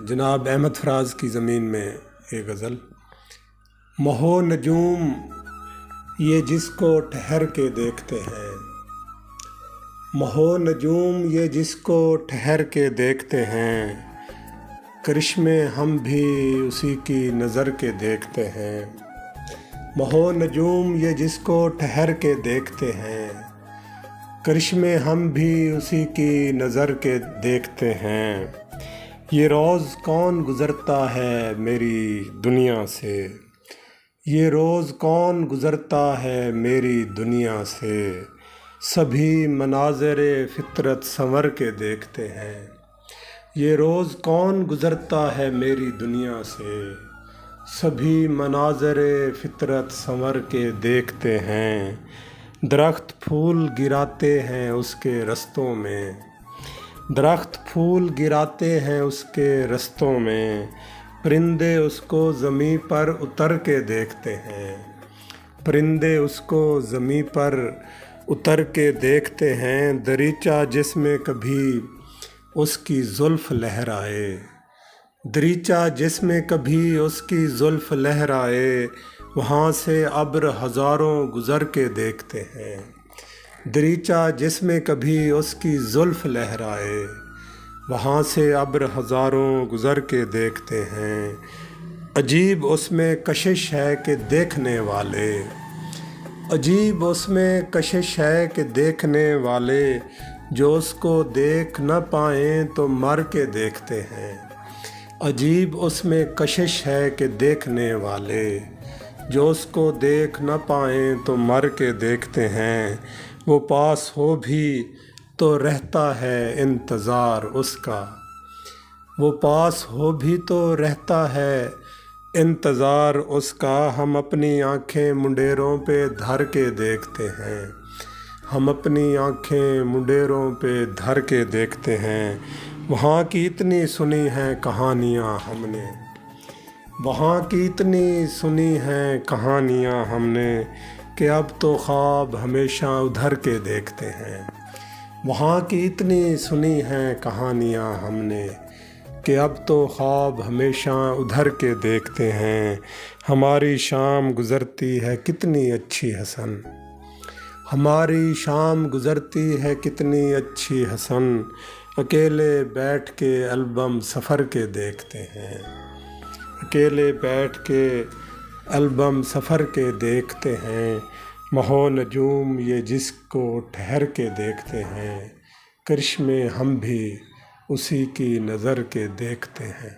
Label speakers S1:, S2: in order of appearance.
S1: جناب احمد فراز کی زمین میں ایک غزل۔ مہو نجوم یہ جس کو ٹھہر کے دیکھتے ہیں، مہو نجوم یہ جس کو ٹھہر کے دیکھتے ہیں، کرشمے ہم بھی اسی کی نظر کے دیکھتے ہیں۔ مہو نجوم یہ جس کو ٹھہر کے دیکھتے ہیں، کرشمے ہم بھی اسی کی نظر کے دیکھتے ہیں۔ یہ روز کون گزرتا ہے میری دنیا سے، یہ روز کون گزرتا ہے میری دنیا سے، سبھی مناظر فطرت سنور کے دیکھتے ہیں۔ یہ روز کون گزرتا ہے میری دنیا سے، سبھی مناظر فطرت سنور کے دیکھتے ہیں۔ درخت پھول گراتے ہیں اس کے رستوں میں، درخت پھول گراتے ہیں اس کے رستوں میں، پرندے اس کو زمیں پر اتر کے دیکھتے ہیں، پرندے اس کو زمیں پر اتر کے دیکھتے ہیں۔ دریچہ جس میں کبھی اس کی زلف لہرائے، دریچہ جس میں کبھی اس کی زلف لہرائے، وہاں سے ابر ہزاروں گزر کے دیکھتے ہیں۔ دریچہ جس میں کبھی اس کی زلف لہرائے، وہاں سے ابر ہزاروں گزر کے دیکھتے ہیں۔ عجیب اس میں کشش ہے کہ دیکھنے والے، عجیب اس میں کشش ہے کہ دیکھنے والے، جو اس کو دیکھ نہ پائیں تو مر کے دیکھتے ہیں۔ عجیب اس میں کشش ہے کہ دیکھنے والے، جو اس کو دیکھ نہ پائیں تو مر کے دیکھتے ہیں۔ وہ پاس ہو بھی تو رہتا ہے انتظار اس کا، وہ پاس ہو بھی تو رہتا ہے انتظار اس کا، ہم اپنی آنکھیں منڈیروں پہ دھر کے دیکھتے ہیں، ہم اپنی آنکھیں منڈیروں پہ دھر کے دیکھتے ہیں۔ وہاں کی اتنی سنی ہیں کہانیاں ہم نے، وہاں کی اتنی سنی ہیں کہانیاں ہم نے، کہ اب تو خواب ہمیشہ ادھر کے دیکھتے ہیں۔ وہاں کی اتنی سنی ہیں کہانیاں ہم نے، کہ اب تو خواب ہمیشہ ادھر کے دیکھتے ہیں۔ ہماری شام گزرتی ہے کتنی اچھی حسن، ہماری شام گزرتی ہے کتنی اچھی حسن، اکیلے بیٹھ کے البم سفر کے دیکھتے ہیں، اکیلے بیٹھ کے البم سفر کے دیکھتے ہیں۔ مہو نجوم یہ جس کو ٹھہر کے دیکھتے ہیں، کرشمے ہم بھی اسی کی نظر کے دیکھتے ہیں۔